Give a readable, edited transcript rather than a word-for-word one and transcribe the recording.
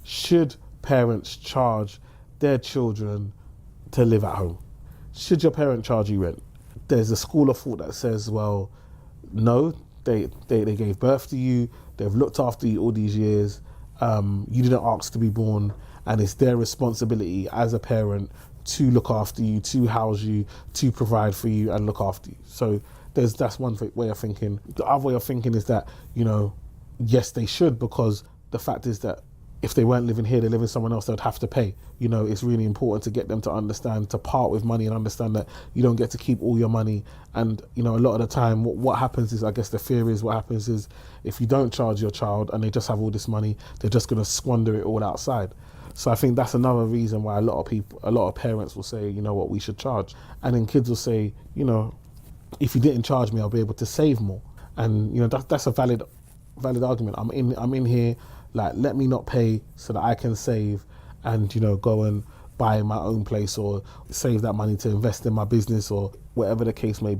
should parents charge their children to live at home? Should your parent charge you rent? There's a school of thought that says, well, no, they gave birth to you, they've looked after you all these years, you didn't ask to be born, and it's their responsibility as a parent to look after you, to house you, to provide for you and look after you. So that's one way of thinking. The other way of thinking is that, yes, they should, because the fact is that if they weren't living here, they live with someone else, they'd have to pay. It's really important to get them to understand, to part with money and understand that you don't get to keep all your money. And, a lot of the time, what happens is, I guess the fear is, what happens is, if you don't charge your child and they just have all this money, they're just going to squander it all outside. So I think that's another reason why a lot of parents will say, what, we should charge. And then kids will say, if you didn't charge me, I'll be able to save more. And, that's a valid argument. I'm in here, like, let me not pay so that I can save and, go and buy my own place or save that money to invest in my business or whatever the case may be.